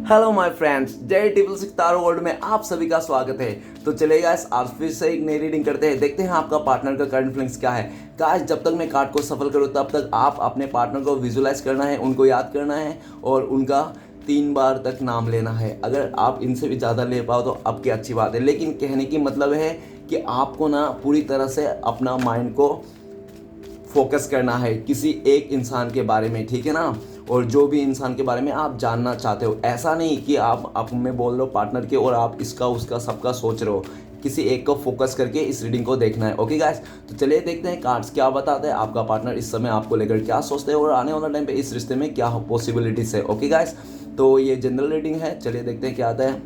Hello my friends, जय triple सितारो world में आप सभी का स्वागत है। तो चलिए गाइस, आज फिर से एक नई रीडिंग करते हैं। देखते हैं आपका पार्टनर का करंट फीलिंग्स क्या है। गाइस, जब तक मैं कार्ड को सफल करूँ तब तक आप अपने पार्टनर को विजुलाइज करना है, उनको याद करना है और उनका 3 बार तक नाम लेना है। अगर आप इनसे भी ज़्यादा ले पाओ तो आपकी अच्छी बात है, लेकिन कहने की मतलब है कि आपको ना पूरी तरह से अपना माइंड को फोकस करना है किसी एक इंसान के बारे में, ठीक है ना। और जो भी इंसान के बारे में आप जानना चाहते हो, ऐसा नहीं कि आप में बोल रहे हो पार्टनर के और आप इसका उसका सबका सोच रहे हो। किसी एक को फोकस करके इस रीडिंग को देखना है। ओके गाइस, तो चलिए देखते हैं कार्ड्स क्या बताते हैं, आपका पार्टनर इस समय आपको लेकर क्या सोचते हैं और आने वाला टाइम पे इस रिश्ते में क्या पॉसिबिलिटीज है। ओके गाइस, तो ये जनरल रीडिंग है, चलिए देखते हैं क्या आता है।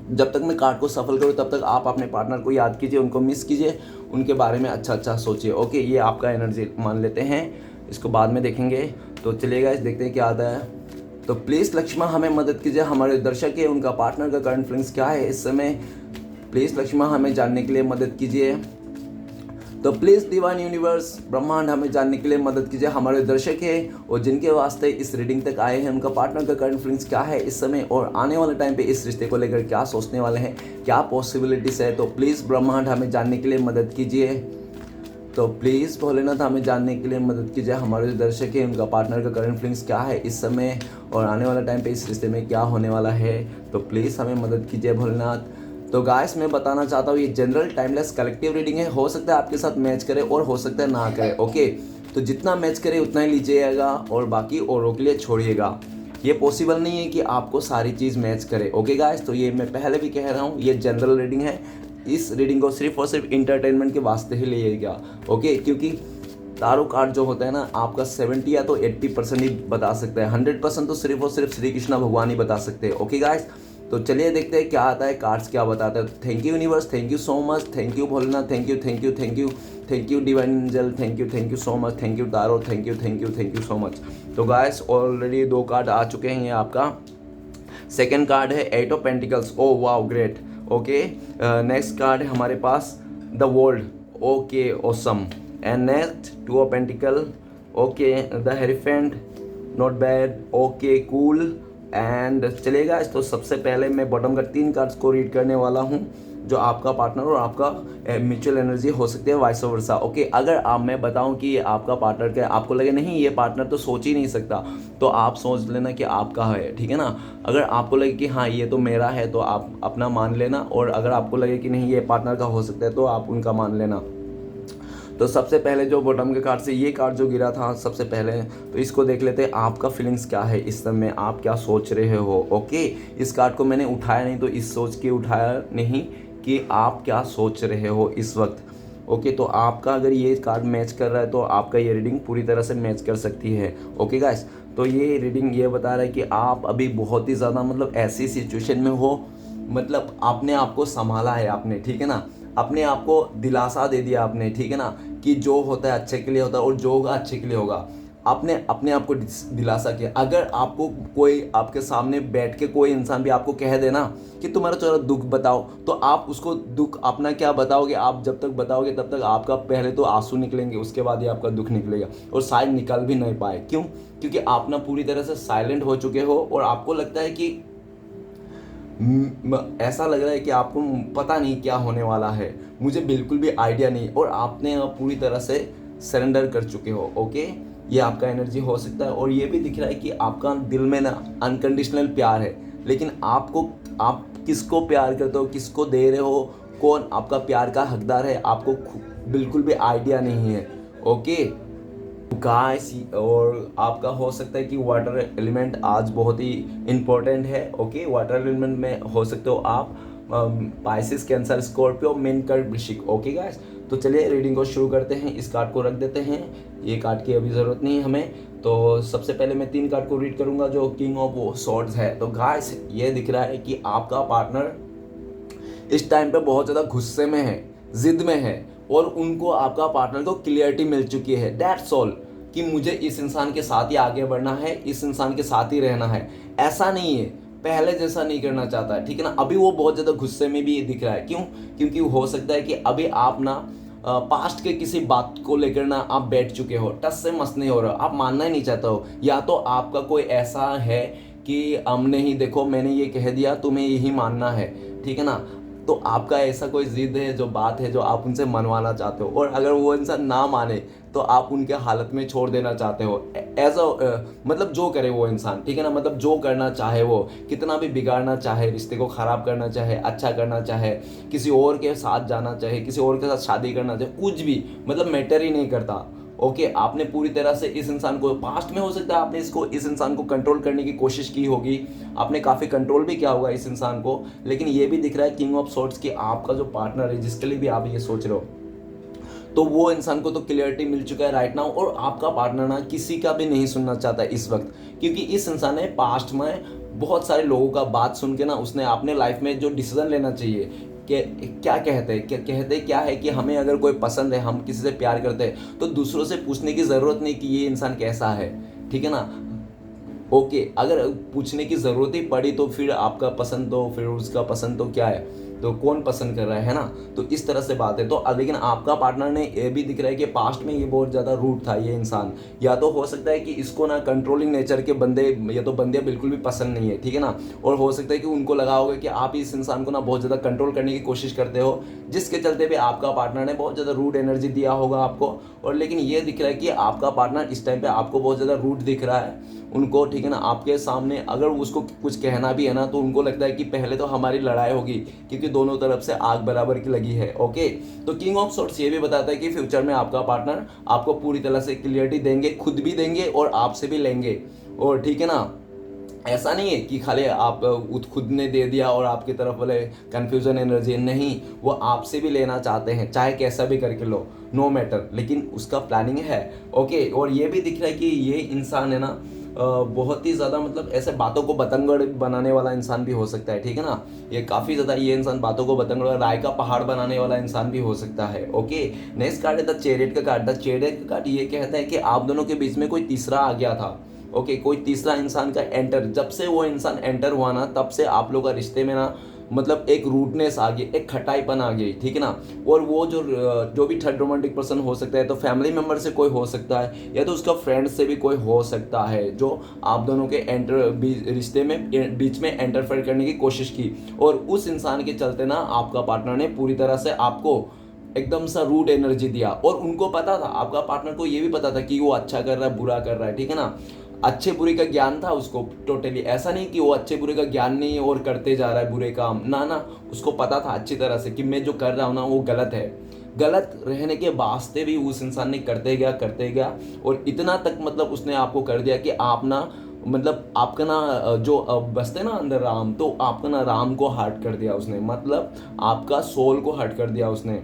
जब तक मैं कार्ड को सफल करूँ तब तक आप अपने पार्टनर को याद कीजिए, उनको मिस कीजिए, उनके बारे में अच्छा अच्छा सोचिए। ओके, ये आपका एनर्जी मान लेते हैं, इसको बाद में देखेंगे। तो चलिए गाइस, देखते हैं क्या आता है। तो प्लीज़ लक्ष्मा हमें मदद कीजिए, हमारे दर्शक है उनका पार्टनर का करंट फीलिंग्स क्या है इस समय। प्लीज़ लक्ष्मा हमें जानने के लिए मदद कीजिए। तो प्लीज़ डिवाइन यूनिवर्स ब्रह्मांड हमें जानने के लिए मदद कीजिए, हमारे दर्शक है और जिनके वास्ते इस रीडिंग तक आए हैं उनका पार्टनर का करंट फीलिंग्स क्या है इस समय और आने वाले टाइम पे इस रिश्ते को लेकर क्या सोचने वाले हैं, क्या पॉसिबिलिटीज़ है। तो प्लीज़ ब्रह्मांड हमें जानने के लिए मदद कीजिए। तो प्लीज़ भोलेनाथ हमें जानने के लिए मदद कीजिए, हमारे जो दर्शक है उनका पार्टनर का करंट फीलिंग्स क्या है इस समय और आने वाला टाइम पे इस रिश्ते में क्या होने वाला है। तो प्लीज़ हमें मदद कीजिए भोलेनाथ। तो गाइस, मैं बताना चाहता हूँ ये जनरल टाइमलेस कलेक्टिव रीडिंग है, हो सकता है आपके साथ मैच करे और हो सकता है ना करे। ओके, तो जितना मैच करे उतना ही लीजिएगा और बाकी औरों के लिए छोड़िएगा। ये पॉसिबल नहीं है कि आपको सारी चीज़ मैच करे। ओके गाइस, तो ये मैं पहले भी कह रहा हूँ, ये जनरल रीडिंग है, इस रीडिंग को सिर्फ और सिर्फ इंटरटेनमेंट के वास्ते ही लीजिएगा। ओके, क्योंकि तारो कार्ड जो होता है ना, आपका 70 या तो 80% ही बता सकता है, 100% तो सिर्फ और सिर्फ श्री कृष्णा भगवान ही बता सकते हैं। ओके गाइस, तो चलिए देखते हैं क्या आता है, कार्ड्स क्या बताते हैं। Thank you universe, thank you so much, thank you Bholenath, thank you thank you thank you thank you divine angel, thank you so much, thank you tarot, thank you thank you so much. तो guys, already 2 card आ चुके हैं। ये आपका second card है 8 of pentacles. Oh wow, great. Okay, next card है हमारे पास the world. Okay, awesome. And next 2 of pentacle. Okay, the hierophant, not bad. Okay, cool. And चलेगा, तो सबसे पहले मैं बॉटम का 3 कार्ड्स को रीड करने वाला हूँ, जो आपका पार्टनर और आपका म्यूचुअल एनर्जी हो सकती है, वाइस वर्सा। ओके, अगर आप मैं बताऊं कि ये आपका पार्टनर का, आपको लगे नहीं ये पार्टनर तो सोच ही नहीं सकता, तो आप सोच लेना कि आपका है, ठीक है ना। अगर आपको लगे कि हाँ ये तो मेरा है तो आप अपना मान लेना, और अगर आपको लगे कि नहीं ये पार्टनर का हो सकता है तो आप उनका मान लेना। तो सबसे पहले जो बॉटम के कार्ड से ये कार्ड जो गिरा था सबसे पहले, तो इसको देख लेते हैं आपका फीलिंग्स क्या है इस समय, आप क्या सोच रहे हो। ओके, इस कार्ड को मैंने उठाया नहीं तो इस सोच के उठाया नहीं कि आप क्या सोच रहे हो इस वक्त। ओके, तो आपका अगर ये कार्ड मैच कर रहा है तो आपका ये रीडिंग पूरी तरह से मैच कर सकती है। ओके गाइस, तो ये रीडिंग ये बता रहा है कि आप अभी बहुत ही ज़्यादा मतलब ऐसी सिचुएशन में हो, मतलब आपने आपको संभाला है आपने, ठीक है ना, अपने आप को दिलासा दे दिया आपने, ठीक है ना, कि जो होता है अच्छे के लिए होता है और जो होगा अच्छे के लिए होगा। आपने अपने आप को दिलासा किया। अगर आपको कोई आपके सामने बैठ के कोई इंसान भी आपको कह देना कि तुम्हारा थोड़ा दुख बताओ, तो आप उसको दुख अपना क्या बताओगे। आप जब तक बताओगे तब तक आपका पहले तो आंसू निकलेंगे, उसके बाद ही आपका दुख निकलेगा, और शायद निकल भी नहीं पाए। क्यों? क्योंकि आप ना पूरी तरह से साइलेंट हो चुके हो और आपको लगता है कि ऐसा लग रहा है कि आपको पता नहीं क्या होने वाला है, मुझे बिल्कुल भी आइडिया नहीं, और आपने पूरी तरह से सरेंडर कर चुके हो। ओके, ये आपका एनर्जी हो सकता है। और ये भी दिख रहा है कि आपका दिल में ना अनकंडीशनल प्यार है, लेकिन आप किसको प्यार करते हो, किसको दे रहे हो, कौन आपका प्यार का हकदार है, आपको बिल्कुल भी आइडिया नहीं है। ओके गाइस, और आपका हो सकता है कि वाटर एलिमेंट आज बहुत ही इम्पोर्टेंट है। ओके, वाटर एलिमेंट में हो सकते हो आप पाइसिस, कैंसर, स्कॉर्पियो, मेन कर्क, वृश्चिक। ओके गाइस, तो चलिए रीडिंग को शुरू करते हैं। इस कार्ड को रख देते हैं, ये कार्ड की अभी ज़रूरत नहीं है हमें। तो सबसे पहले मैं 3 कार्ड को रीड करूंगा जो किंग ऑफ सॉर्ड्स है। तो गाइस, ये दिख रहा है कि आपका पार्टनर इस टाइम पे बहुत ज़्यादा गुस्से में है, जिद में है, और उनको आपका पार्टनर को क्लियरिटी मिल चुकी है, दैट्स ऑल, कि मुझे इस इंसान के साथ ही आगे बढ़ना है, इस इंसान के साथ ही रहना है। ऐसा नहीं है, पहले जैसा नहीं करना चाहता है, ठीक है ना। अभी वो बहुत ज़्यादा गुस्से में भी दिख रहा है। क्यों? क्योंकि हो सकता है कि अभी आप ना पास्ट के किसी बात को लेकर ना आप बैठ चुके हो, टस से मस नहीं हो रहे हो, आप मानना ही नहीं चाहते हो, या तो आपका कोई ऐसा है कि हमने ही देखो मैंने ये कह दिया तुम्हें यही मानना है, ठीक है ना। तो आपका ऐसा कोई ज़िद है, जो बात है जो आप उनसे मनवाना चाहते हो, और अगर वो इंसान ना माने तो आप उनके हालत में छोड़ देना चाहते हो। एज अ मतलब जो करे वो इंसान, ठीक है ना, मतलब जो करना चाहे वो, कितना भी बिगाड़ना चाहे, रिश्ते को ख़राब करना चाहे, अच्छा करना चाहे, किसी और के साथ जाना चाहे, किसी और के साथ शादी करना चाहे, कुछ भी मतलब मैटर ही नहीं करता। ओके, आपने पूरी तरह से इस इंसान को, पास्ट में हो सकता है आपने इस इंसान को कंट्रोल करने की कोशिश की होगी, आपने काफ़ी कंट्रोल भी किया होगा इस इंसान को, लेकिन ये भी दिख रहा है किंग ऑफ सॉर्ड्स कि आपका जो पार्टनर है, जिसके लिए भी आप ये सोच रहे हो, तो वो इंसान को तो क्लियरिटी मिल चुका है राइट नाउ, और आपका पार्टनर ना किसी का भी नहीं सुनना चाहता इस वक्त, क्योंकि इस इंसान ने पास्ट में बहुत सारे लोगों का बात सुन के ना, उसने अपने लाइफ में जो डिसीजन लेना चाहिए कि क्या कहते हैं, क्या है कि हमें अगर कोई पसंद है, हम किसी से प्यार करते हैं, तो दूसरों से पूछने की ज़रूरत नहीं कि ये इंसान कैसा है, ठीक है ना। ओके, अगर पूछने की ज़रूरत ही पड़ी तो फिर आपका पसंद तो फिर उसका पसंद तो क्या है, तो कौन पसंद कर रहा है ना। तो इस तरह से बात है। तो लेकिन आपका पार्टनर ने ये भी दिख रहा है कि पास्ट में ये बहुत ज़्यादा रूड था ये इंसान, या तो हो सकता है कि इसको ना कंट्रोलिंग नेचर के बंदे या तो बंदे बिल्कुल भी पसंद नहीं है, ठीक है ना, और हो सकता है कि उनको लगा होगा कि आप इस इंसान को ना बहुत ज़्यादा कंट्रोल करने की कोशिश करते हो, जिसके चलते भी आपका पार्टनर ने बहुत ज़्यादा रूड एनर्जी दिया होगा आपको। और लेकिन ये दिख रहा है कि आपका पार्टनर इस टाइम पे आपको बहुत ज़्यादा रूड दिख रहा है उनको, ठीक है ना। आपके सामने अगर उसको कुछ कहना भी है ना, तो उनको लगता है कि पहले तो हमारी लड़ाई होगी, क्योंकि दोनों तरफ से आग बराबर की लगी है। ओके, तो किंग ऑफ सॉर्ड्स ये भी बताता है कि फ्यूचर में आपका पार्टनर आपको पूरी तरह से क्लियरिटी देंगे, खुद भी देंगे और आपसे भी लेंगे, और ठीक है ना। ऐसा नहीं है कि खाली आप खुद ने दे दिया और आपकी तरफ वाले कन्फ्यूजन एनर्जी, नहीं, वो आपसे भी लेना चाहते हैं, चाहे कैसा भी करके लो, नो मैटर, लेकिन उसका प्लानिंग है। ओके, और ये भी दिख रहा है कि ये इंसान है ना बहुत ही ज़्यादा मतलब ऐसे बातों को बतंगड़ बनाने वाला इंसान भी हो सकता है, ठीक है ना। ये काफ़ी ज़्यादा ये इंसान बातों को बतंगड़ राय का पहाड़ बनाने वाला इंसान भी हो सकता है। ओके, नेक्स्ट कार्ड है द चैरियट का कार्ड। द चैरियट का कार्ड ये कहता है कि आप दोनों के बीच में कोई तीसरा आ गया था। ओके, कोई तीसरा इंसान का एंटर, जब से वो इंसान एंटर हुआ ना, तब से आप लोग का रिश्ते में ना मतलब एक रूटनेस आ गई, एक खटाईपन आ गई, ठीक है ना। और वो जो भी थर्ड रोमांटिक पर्सन हो सकता है, तो फैमिली मेम्बर से कोई हो सकता है, या तो उसका फ्रेंड से भी कोई हो सकता है, जो आप दोनों के रिश्ते में बीच में एंटरफेयर करने की कोशिश की, और उस इंसान के चलते ना आपका पार्टनर ने पूरी तरह से आपको एकदम सा रूड एनर्जी दिया। और उनको पता था, आपका पार्टनर को ये भी पता था कि वो अच्छा कर रहा है बुरा कर रहा है, ठीक है ना। अच्छे बुरे का ज्ञान था उसको टोटली, ऐसा नहीं कि वो अच्छे बुरे का ज्ञान नहीं है और करते जा रहा है बुरे काम, ना ना, उसको पता था अच्छी तरह से कि मैं जो कर रहा हूँ ना वो गलत है। गलत रहने के वास्ते भी उस इंसान ने करते गया और इतना तक मतलब उसने आपको कर दिया कि आप ना मतलब आपका ना जो बसते ना अंदर राम, तो आपका ना राम को हर्ट कर दिया उसने, मतलब आपका सोल को हर्ट कर दिया उसने।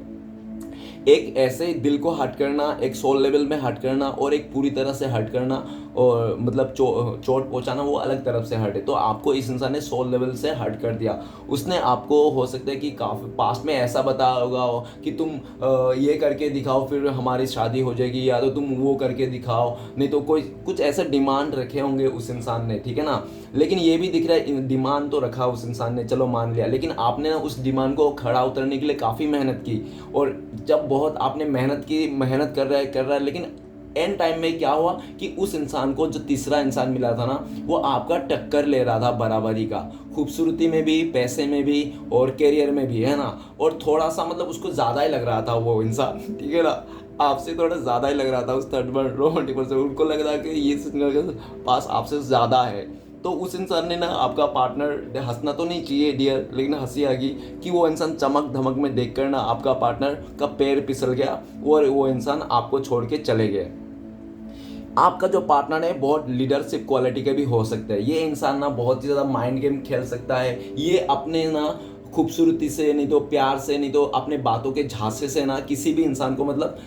एक ऐसे दिल को हट करना, एक सोल लेवल में हट करना, और एक पूरी तरह से हट करना, और मतलब चोट पहुंचाना, वो अलग तरफ से हट है। तो आपको इस इंसान ने सोल लेवल से हट कर दिया। उसने आपको हो सकता है कि काफ़ी पास्ट में ऐसा बताया होगा कि तुम ये करके दिखाओ फिर हमारी शादी हो जाएगी, या तो तुम वो करके दिखाओ, नहीं तो कोई कुछ ऐसा डिमांड रखे होंगे उस इंसान ने, ठीक है ना। लेकिन ये भी दिख रहा है डिमांड तो रखा उस इंसान ने, चलो मान लिया, लेकिन आपने ना उस डिमांड को खड़ा उतरने के लिए काफ़ी मेहनत की, और जब बहुत आपने मेहनत की, मेहनत कर रहा है, लेकिन एंड टाइम में क्या हुआ कि उस इंसान को, जो तीसरा इंसान मिला था ना, वो आपका टक्कर ले रहा था बराबरी का, खूबसूरती में भी, पैसे में भी, और करियर में भी, है ना। और थोड़ा सा मतलब उसको ज़्यादा ही लग रहा था वो इंसान, ठीक है ना, आपसे थोड़ा ज़्यादा ही लग रहा था उस थर्ड रोमांटिक पर्सन, उनको लग रहा कि ये पास आपसे ज़्यादा है। तो उस इंसान ने ना, आपका पार्टनर, हंसना तो नहीं चाहिए डियर, लेकिन हंसी आ गई कि वो इंसान चमक धमक में देखकर ना आपका पार्टनर का पैर फिसल गया और वो इंसान आपको छोड़ के चले गए। आपका जो पार्टनर है बहुत लीडरशिप क्वालिटी का भी हो सकता है। ये इंसान ना बहुत ही ज़्यादा माइंड गेम खेल सकता है। ये अपने ना खूबसूरती से, नहीं तो प्यार से, नहीं तो अपने बातों के झांसे से ना किसी भी इंसान को मतलब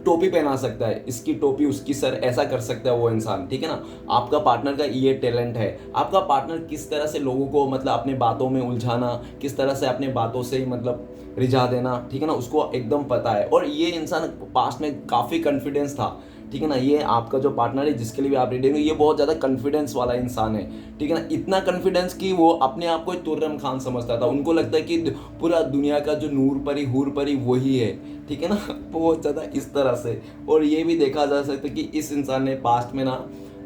टोपी पहना सकता है, इसकी टोपी उसकी सर, ऐसा कर सकता है वो इंसान, ठीक है ना। आपका पार्टनर का ये टैलेंट है। आपका पार्टनर किस तरह से लोगों को मतलब अपने बातों में उलझाना, किस तरह से अपने बातों से ही मतलब रिझा देना, ठीक है ना, उसको एकदम पता है। और ये इंसान पास्ट में काफ़ी कॉन्फिडेंस था, ठीक है ना। ये आपका जो पार्टनर है जिसके लिए भी आप रेडी हो, ये बहुत ज़्यादा कॉन्फिडेंस वाला इंसान है, ठीक है ना। इतना कॉन्फिडेंस कि वो अपने आप को तुर्रम खान समझता था, उनको लगता है कि पूरा दुनिया का जो नूर परी हूर परी वही है, ठीक है ना। बहुत ज़्यादा इस तरह से। और ये भी देखा जा सकता है कि इस इंसान ने पास्ट में ना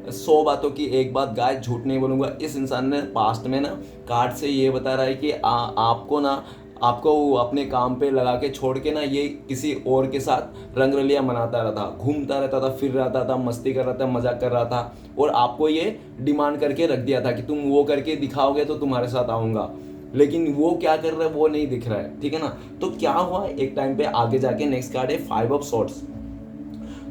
100 बातों की एक बात गाय झूठ नहीं बोलूँगा, इस इंसान ने पास्ट में ना कार्ड से ये बता रहा है कि आपको ना आपको वो अपने काम पे लगा के छोड़ के ना ये किसी और के साथ रंगरलिया मनाता रहता, घूमता रहता था, फिर रहता था, मस्ती कर रहा था, मजाक कर रहा था, और आपको ये डिमांड करके रख दिया था कि तुम वो करके दिखाओगे तो तुम्हारे साथ आऊँगा। लेकिन वो क्या कर रहा है वो नहीं दिख रहा है, ठीक है ना। तो क्या हुआ एक टाइम पे, आगे जाके नेक्स्ट कार्ड है 5 ऑफ सॉर्ड्स।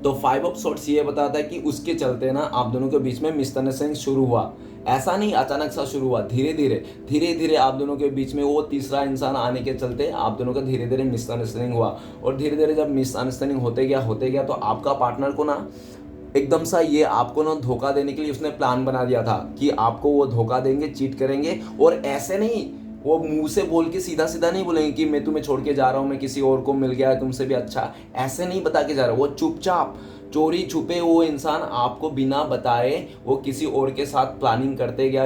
तो 5 ऑफ सॉर्ड्स ये बताता है कि उसके चलते ना आप दोनों के बीच में मिसअंडरस्टैंडिंग शुरू हुआ। ऐसा नहीं अचानक सा शुरू हुआ, धीरे धीरे आप दोनों के बीच में वो तीसरा इंसान आने के चलते आप दोनों का धीरे धीरे मिसअंडरस्टैंडिंग हुआ। और धीरे धीरे जब मिसअंडरस्टैंडिंग होते गया तो आपका पार्टनर को ना एकदम सा ये आपको ना धोखा देने के लिए उसने प्लान बना दिया था कि आपको वो धोखा देंगे, चीट करेंगे। और ऐसे नहीं, वो मुंह से बोल के सीधा सीधा नहीं बोलेंगे कि मैं तुम्हें छोड़ के जा रहा हूँ, मैं किसी और को मिल गया है तुमसे भी अच्छा, ऐसे नहीं बता के जा रहा। वो चुपचाप चोरी छुपे वो इंसान आपको बिना बताए वो किसी और के साथ प्लानिंग करते गया,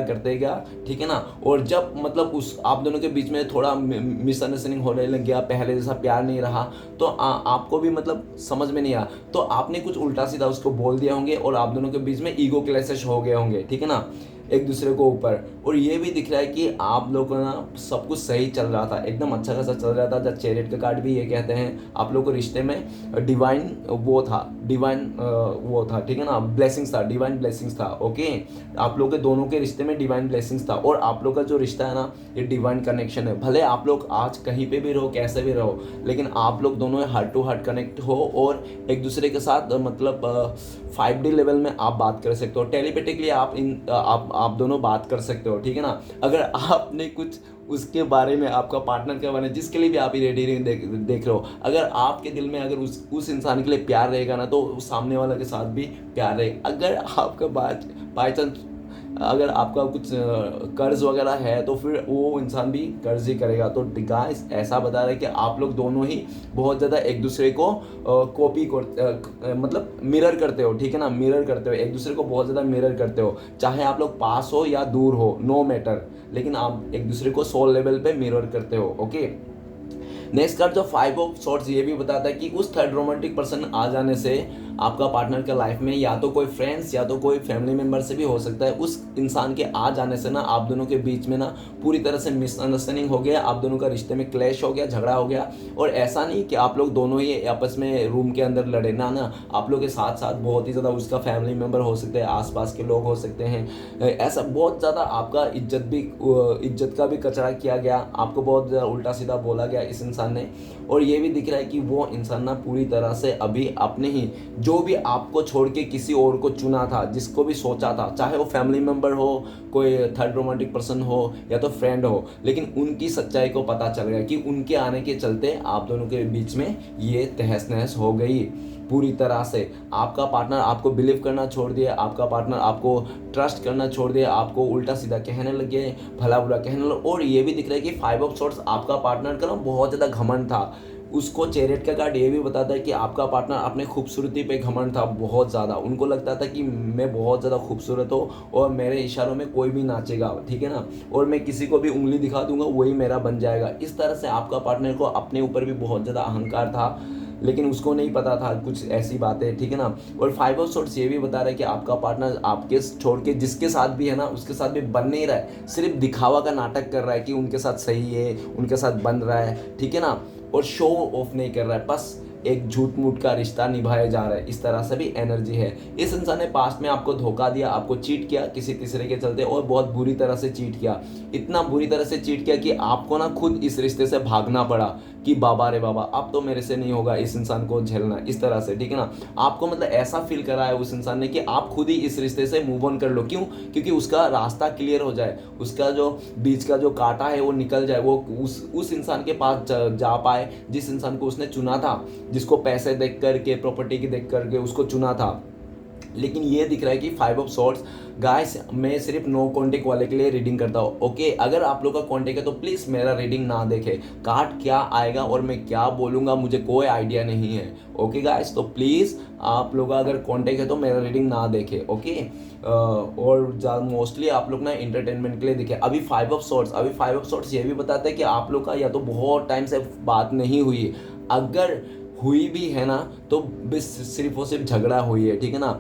ठीक है ना। और जब मतलब उस आप दोनों के बीच में थोड़ा मिसअंडरस्टैंडिंग होने लग गया, पहले जैसा प्यार नहीं रहा, तो आपको भी मतलब समझ में नहीं आया, तो आपने कुछ उल्टा सीधा उसको बोल दिया होंगे और आप दोनों के बीच में ईगो क्लैशेस हो गए होंगे, ठीक है ना, एक दूसरे को ऊपर। और ये भी दिख रहा है कि आप लोगों का ना सब कुछ सही चल रहा था, एकदम अच्छा खासा चल रहा था। जब चैरियट का कार्ड भी ये कहते हैं आप लोग को रिश्ते में डिवाइन वो था, ठीक है ना, ब्लेसिंग्स था, डिवाइन ब्लेसिंग्स था। ओके, आप लोग के दोनों के रिश्ते में डिवाइन ब्लेसिंग्स था। और आप लोग का जो रिश्ता है ना ये डिवाइन कनेक्शन है। भले आप लोग आज कहीं पे भी रहो, कैसे भी रहो, लेकिन आप लोग दोनों हार्ट टू हार्ट कनेक्ट हो और एक दूसरे के साथ मतलब 5D लेवल में आप बात कर सकते हो। टेलीपैथिकली आप दोनों बात कर सकते हो, ठीक है ना। अगर आपने कुछ उसके बारे में, आपका पार्टनर के बारे में, जिसके लिए भी आप ये रेडी देख रहे हो, अगर आपके दिल में अगर उस इंसान के लिए प्यार रहेगा ना, तो सामने वाला के साथ भी प्यार रहेगा। अगर आपका बाई चांस अगर आपका कुछ कर्ज वगैरह है तो फिर वो इंसान भी कर्ज ही करेगा। तो गाइस ऐसा बता रहा है कि आप लोग दोनों ही बहुत ज़्यादा एक दूसरे को कॉपी मतलब मिरर करते हो, ठीक है ना, मिरर करते हो, एक दूसरे को बहुत ज़्यादा मिरर करते हो। चाहे आप लोग पास हो या दूर हो, नो मैटर, लेकिन आप एक दूसरे को सोल लेवल पे मिरर करते हो। ओके, नेक्स्ट कार्ड जो 5 ऑफ सॉर्ड्स ये भी बताता है कि उस थर्ड रोमांटिक पर्सन आ जाने से आपका पार्टनर का लाइफ में या तो कोई फ्रेंड्स या तो कोई फैमिली मेम्बर से भी हो सकता है। उस इंसान के आ जाने से ना आप दोनों के बीच में ना पूरी तरह से मिसअंडरस्टैंडिंग हो गया, आप दोनों का रिश्ते में क्लैश हो गया, झगड़ा हो गया। और ऐसा नहीं कि आप लोग दोनों ही आपस में रूम के अंदर लड़े, ना, आप लोग के साथ साथ बहुत ही ज़्यादा उसका फैमिली मेम्बर हो सकते हैं, आसपास के लोग हो सकते हैं। ऐसा बहुत ज़्यादा आपका इज्जत का भी कचरा किया गया, आपको बहुत ज़्यादा उल्टा सीधा बोला गया इस इंसान ने। और ये भी दिख रहा है कि वो इंसान ना पूरी तरह से अभी अपने ही जो भी आपको छोड़ के किसी और को चुना था, जिसको भी सोचा था, चाहे वो फैमिली मेम्बर हो, कोई थर्ड रोमांटिक पर्सन हो या तो फ्रेंड हो, लेकिन उनकी सच्चाई को पता चल गया कि उनके आने के चलते आप दोनों के बीच में ये तहस नहस हो गई पूरी तरह से। आपका पार्टनर आपको बिलीव करना छोड़ दिया, आपका पार्टनर आपको ट्रस्ट करना छोड़ दिया, आपको उल्टा सीधा कहने लगे, भला बुरा कहने लगे। और ये भी दिख रहा है कि 5 ऑफ सॉर्ड्स आपका पार्टनर का ना बहुत ज़्यादा घमंड था। उसको चैरियट का कार्ड ये भी बताता है कि आपका पार्टनर अपने खूबसूरती पे घमंड था बहुत ज़्यादा। उनको लगता था कि मैं बहुत ज़्यादा खूबसूरत हूँ और मेरे इशारों में कोई भी नाचेगा, ठीक है ना, और मैं किसी को भी उंगली दिखा दूंगा वही मेरा बन जाएगा। इस तरह से आपका पार्टनर को अपने ऊपर भी बहुत ज़्यादा अहंकार था, लेकिन उसको नहीं पता था कुछ ऐसी बातें, ठीक है ना। और 5 ऑफ सॉर्ड्स ये भी बता रहा है कि आपका पार्टनर आपके छोड़ के जिसके साथ भी है ना उसके साथ भी बन नहीं रहा है, सिर्फ दिखावा का नाटक कर रहा है कि उनके साथ सही है, उनके साथ बन रहा है, ठीक है ना, और शो ऑफ नहीं कर रहा है, बस एक झूठ मूठ का रिश्ता निभाया जा रहा है। इस तरह से भी एनर्जी है। इस इंसान ने पास्ट में आपको धोखा दिया, आपको चीट किया किसी तीसरे के चलते, और बहुत बुरी तरह से चीट किया, इतना बुरी तरह से चीट किया कि आपको ना खुद इस रिश्ते से भागना पड़ा कि बाबा रे बाबा अब तो मेरे से नहीं होगा इस इंसान को झेलना, इस तरह से, ठीक है ना। आपको मतलब ऐसा फील करा है उस इंसान ने कि आप खुद ही इस रिश्ते से मूव ऑन कर लो। क्यों? क्योंकि उसका रास्ता क्लियर हो जाए, उसका जो बीच का जो कांटा है वो निकल जाए, वो उस इंसान के पास जा पाए जिस इंसान को उसने चुना था, जिसको पैसे देख करके, प्रॉपर्टी की देख करके उसको चुना था। लेकिन ये दिख रहा है कि 5 ऑफ सॉर्ड्स गाइस, मैं सिर्फ नो कॉन्टेक्ट वाले के लिए रीडिंग करता हूँ। ओके, अगर आप लोग का कॉन्टेक्ट है तो प्लीज़ मेरा रीडिंग ना देखें। कार्ड क्या आएगा और मैं क्या बोलूँगा मुझे कोई आइडिया नहीं है। ओके गाइस, तो प्लीज़ आप लोग का अगर कॉन्टेक्ट है तो मेरा रीडिंग ना देखें। ओके, और मोस्टली आप लोग ना इंटरटेनमेंट के लिए देखें। अभी 5 ऑफ सॉर्ड्स ये भी बताता है कि आप लोग का या तो बहुत टाइम से बात नहीं हुई, अगर हुई भी है ना तो बस सिर्फ और सिर्फ झगड़ा हुई है, ठीक है ना।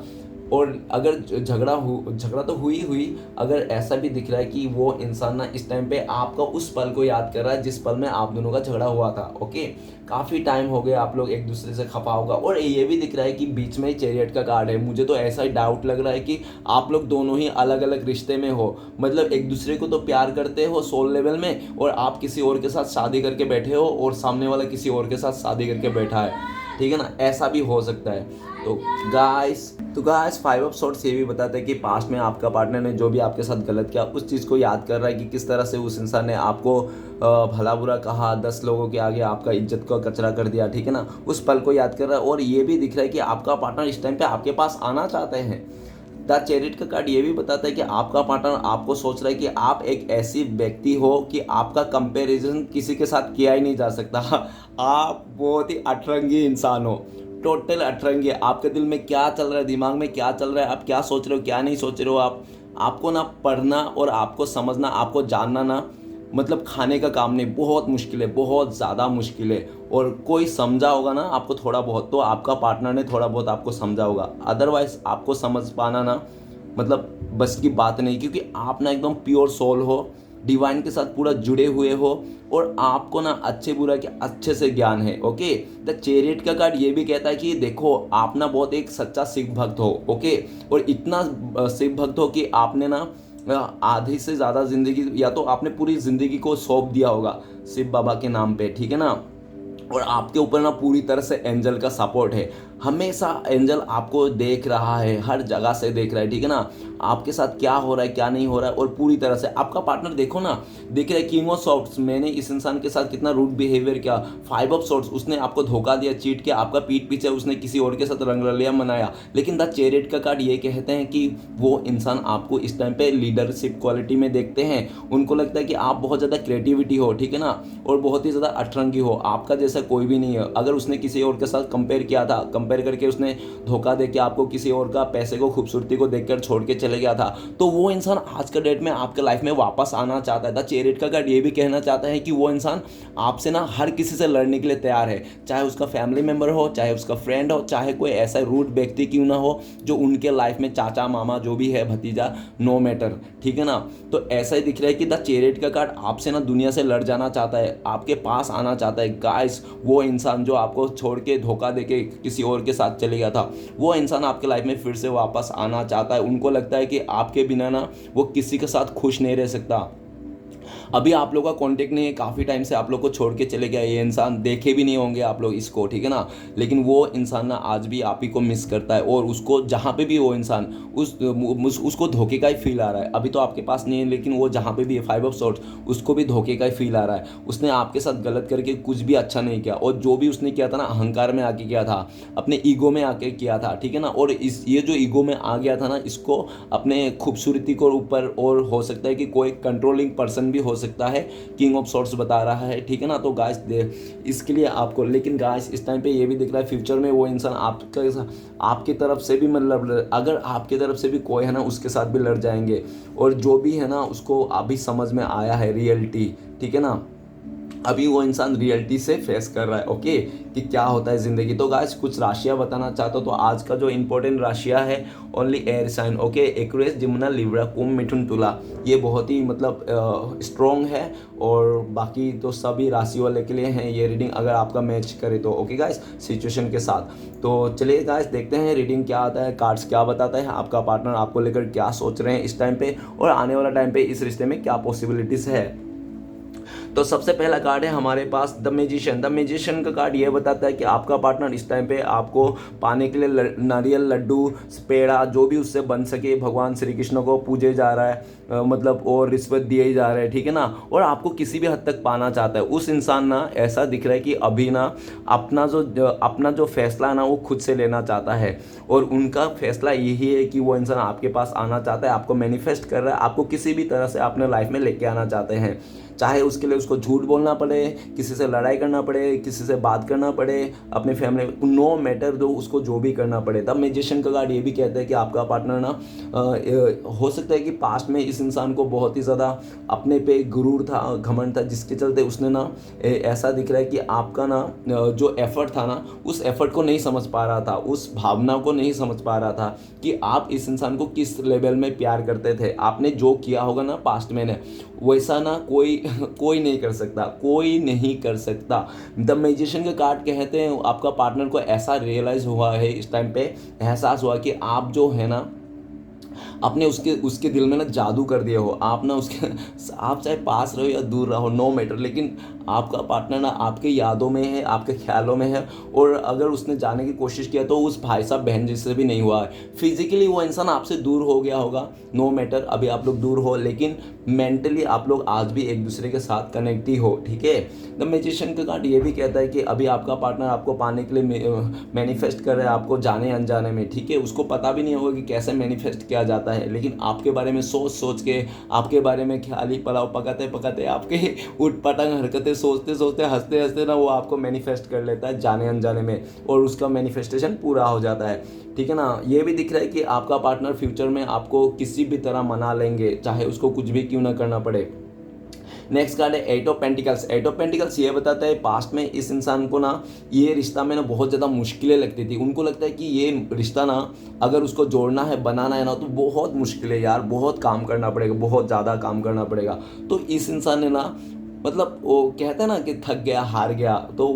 और अगर झगड़ा तो हुई, अगर ऐसा भी दिख रहा है कि वो इंसान ना इस टाइम पे आपका उस पल को याद कर रहा है जिस पल में आप दोनों का झगड़ा हुआ था। ओके, काफ़ी टाइम हो गया, आप लोग एक दूसरे से खफा होगा। और ये भी दिख रहा है कि बीच में ही चैरियट का कार्ड है। मुझे तो ऐसा ही डाउट लग रहा है कि आप लोग दोनों ही अलग अलग रिश्ते में हो, मतलब एक दूसरे को तो प्यार करते हो सोल लेवल में, और आप किसी और के साथ शादी करके बैठे हो और सामने वाला किसी और के साथ शादी करके बैठा है, ठीक है ना, ऐसा भी हो सकता है। तो गाइस 5 ऑफ सॉर्ट्स ये भी बताता है कि पास्ट में आपका पार्टनर ने जो भी आपके साथ गलत किया उस चीज़ को याद कर रहा है कि किस तरह से उस इंसान ने आपको भला बुरा कहा, 10 लोगों के आगे आपका इज्जत का कचरा कर दिया, ठीक है ना, उस पल को याद कर रहा है। और ये भी दिख रहा है कि आपका पार्टनर इस टाइम पे आपके पास आना चाहते हैं। द चैरिट का कार्ड ये भी बताता है कि आपका पार्टनर आपको सोच रहा है कि आप एक ऐसी व्यक्ति हो कि आपका कंपैरिजन किसी के साथ किया ही नहीं जा सकता। आप बहुत ही अतरंगी इंसान हो, टोटल अतरंगी। आपके दिल में क्या चल रहा है, दिमाग में क्या चल रहा है, आप क्या सोच रहे हो क्या नहीं सोच रहे हो, आपको ना पढ़ना और आपको समझना, आपको जानना ना मतलब खाने का काम नहीं, बहुत मुश्किल है, बहुत ज़्यादा मुश्किल है। और कोई समझा होगा ना आपको थोड़ा बहुत, तो आपका पार्टनर ने थोड़ा बहुत आपको समझा होगा, अदरवाइज आपको समझ पाना ना मतलब बस की बात नहीं, क्योंकि आप ना एकदम प्योर सोल हो, डिवाइन के साथ पूरा जुड़े हुए हो, और आपको ना अच्छे बुरा के अच्छे से ज्ञान है। ओके, द चैरियट का कार्ड ये भी कहता है कि देखो आप ना बहुत एक सच्चा सिख भक्त हो। ओके, और इतना सिख भक्त हो कि आपने ना आधी से ज़्यादा ज़िंदगी, या तो आपने पूरी ज़िंदगी को सौंप दिया होगा शिव बाबा के नाम पे, ठीक है ना। और आपके ऊपर ना पूरी तरह से एंजल का सपोर्ट है, हमेशा एंजल आपको देख रहा है, हर जगह से देख रहा है, ठीक है ना, आपके साथ क्या हो रहा है क्या नहीं हो रहा है। और पूरी तरह से आपका पार्टनर देखो ना, देख रहा है किंग ऑफ सॉर्ट्स, मैंने इस इंसान के साथ कितना रूड बिहेवियर किया। 5 ऑफ सॉर्ट्स, उसने आपको धोखा दिया, चीट किया, आपका पीठ पीछे उसने किसी और के साथ रंगरलिया मनाया। लेकिन द चैरियट का कार्ड ये कहते हैं कि वो इंसान आपको इस टाइम पे लीडरशिप क्वालिटी में देखते हैं, उनको लगता है कि आप बहुत ज़्यादा क्रिएटिविटी हो, ठीक है ना, और बहुत ही ज़्यादा अतरंगी हो, आपका जैसा कोई भी नहीं है। अगर उसने किसी और के साथ कंपेयर किया था, कंपेयर करके उसने धोखा दे के आपको किसी और का पैसे को खूबसूरती को देखकर छोड़ के चले गया था, तो वो इंसान आज का डेट में आपके लाइफ में वापस आना चाहता है। द चैरियट का कार्ड ये भी कहना चाहता है कि वो इंसान आपसे ना हर किसी से लड़ने के लिए तैयार है, चाहे उसका फैमिली मेंबर हो, चाहे उसका फ्रेंड हो, चाहे कोई ऐसा रूड व्यक्ति क्यों ना हो जो उनके लाइफ में चाचा मामा जो भी है, भतीजा, नो मैटर, ठीक है ना। तो ऐसा ही दिख रहा है कि द चैरियट का कार्ड आपसे ना दुनिया से लड़ जाना चाहता है, आपके पास आना चाहता है। गाइस, वो इंसान जो आपको छोड़ के धोखा दे के किसी और के साथ चले गया था, वो इंसान आपके लाइफ में फिर से वापस आना चाहता है। उनको लगता है कि आपके बिना ना वो किसी के साथ खुश नहीं रह सकता। अभी आप लोग का कांटेक्ट नहीं है, काफ़ी टाइम से आप लोग को छोड़ के चले गया ये इंसान, देखे भी नहीं होंगे आप लोग इसको, ठीक है ना, लेकिन वो इंसान ना आज भी आप ही को मिस करता है। और उसको जहाँ पे भी वो इंसान उसको धोखे का ही फील आ रहा है। अभी तो आपके पास नहीं है, लेकिन वो जहाँ पे भी है 5 ऑफ सॉर्ट्स, उसको भी धोखे का ही फील आ रहा है। उसने आपके साथ गलत करके कुछ भी अच्छा नहीं किया, और जो भी उसने किया था ना अहंकार में आके किया था, अपने ईगो में आके किया था, ठीक है ना। और ये जो ईगो में आ गया था ना, इसको अपने खूबसूरती को ऊपर, और हो सकता है कि कोई कंट्रोलिंग पर्सन भी हो सकता है, किंग ऑफ सॉर्ट्स बता रहा है, ठीक है ना। तो गाइस इसके लिए आपको, लेकिन गाइस इस टाइम पे ये भी दिख रहा है फ्यूचर में वो इंसान आपकी तरफ से भी मतलब, अगर आपकी तरफ से भी कोई है ना उसके साथ भी लड़ जाएंगे। और जो भी है ना उसको अभी समझ में आया है रियलिटी, ठीक है ना, अभी वो इंसान रियलिटी से फेस कर रहा है। ओके, कि क्या होता है ज़िंदगी। तो गाइस कुछ राशियाँ बताना चाहता हूँ, तो आज का जो इंपॉर्टेंट राशियाँ है only air sign. Okay, Aquarius, Gemini, Libra, Kumbh, Mithun, Tula, ये बहुत ही मतलब स्ट्रॉन्ग है, और बाकी तो सभी राशि वाले के लिए हैं ये रीडिंग, अगर आपका मैच करे तो। ओके गाइस, सिचुएशन के साथ। तो चलिए गाइस देखते हैं रीडिंग क्या आता है, कार्ड्स क्या बताता है, आपका पार्टनर आपको लेकर क्या सोच रहे हैं इस टाइम पे, और आने वाला टाइम पे इस रिश्ते में क्या पॉसिबिलिटीज़ है। तो सबसे पहला कार्ड है हमारे पास द मैजिशियन। द मैजिशियन का कार्ड ये बताता है कि आपका पार्टनर इस टाइम पे आपको पाने के लिए नारियल, लड्डू, पेड़ा जो भी उससे बन सके भगवान श्री कृष्ण को पूजे जा रहा है, मतलब और रिश्वत दिए जा रहे हैं, ठीक है ना, और आपको किसी भी हद तक पाना चाहता है। उस इंसान ना ऐसा दिख रहा है कि अभी ना अपना जो फैसला है ना वो खुद से लेना चाहता है, और उनका फैसला यही है कि वो इंसान आपके पास आना चाहता है, आपको मैनिफेस्ट कर रहा है, आपको किसी भी तरह से अपने लाइफ में लेके आना चाहते हैं। चाहे उसके लिए उसको झूठ बोलना पड़े, किसी से लड़ाई करना पड़े, किसी से बात करना पड़े, अपने फैमिली, नो मैटर जो उसको जो भी करना पड़े। तब मैजिशियन का कार्ड ये भी कहता है कि आपका पार्टनर ना हो सकता है कि पास्ट में इस इंसान को बहुत ही ज़्यादा अपने पे गुरूर था, घमंड था, जिसके चलते उसने ना ऐसा दिख रहा है कि आपका ना जो एफर्ट था ना, उस एफर्ट को नहीं समझ पा रहा था, उस भावना को नहीं समझ पा रहा था कि आप इस इंसान को किस लेवल में प्यार करते थे। आपने जो किया होगा ना पास्ट में ने, वैसा ना कोई कोई नहीं कर सकता, कोई नहीं कर सकता। द मैजिशियन के कार्ड कहते हैं आपका पार्टनर को ऐसा रियलाइज़ हुआ है, इस टाइम पे एहसास हुआ कि आप जो है ना आपने उसके उसके दिल में ना जादू कर दिया हो। आप ना उसके आप चाहे पास रहो या दूर रहो, नो मैटर, लेकिन आपका पार्टनर ना आपके यादों में है, आपके ख्यालों में है। और अगर उसने जाने की कोशिश किया तो उस भाई साहब बहन जिससे भी नहीं हुआ है। फिजिकली वो इंसान आपसे दूर हो गया होगा, नो मैटर, अभी आप लोग दूर हो, लेकिन मेंटली आप लोग आज भी एक दूसरे के साथ कनेक्ट ही हो, ठीक है। द मैजिशियन का कार्ड ये भी कहता है कि अभी आपका पार्टनर आपको पाने के लिए मैनिफेस्ट कर रहा है, आपको जाने अनजाने में, ठीक है। उसको पता भी नहीं होगा कि कैसे मैनिफेस्ट किया जाता है, लेकिन आपके बारे में सोच सोच के, आपके बारे में ख्याली पुलाव पकाते पकाते, आपके उठ पटांग हरकतें सोचते सोचते, हंसते हंसते ना वो आपको मैनिफेस्ट कर लेता है जाने अनजाने में, और उसका मैनिफेस्टेशन पूरा हो जाता है, ठीक है ना। ये भी दिख रहा है कि आपका पार्टनर फ्यूचर में आपको किसी भी तरह मना लेंगे, चाहे उसको कुछ भी क्यों ना करना पड़े। नेक्स्ट कार्ड है eight of pentacles. Eight of pentacles ये बताता है पास्ट में इस इंसान को ना ये रिश्ता में ना बहुत ज़्यादा मुश्किलें लगती थी। उनको लगता है कि ये रिश्ता ना अगर उसको जोड़ना है, बनाना है ना, तो बहुत मुश्किल है यार, बहुत काम करना पड़ेगा, बहुत ज़्यादा काम करना पड़ेगा। तो इस इंसान ने ना, मतलब वो कहते हैं ना कि थक गया, हार गया, तो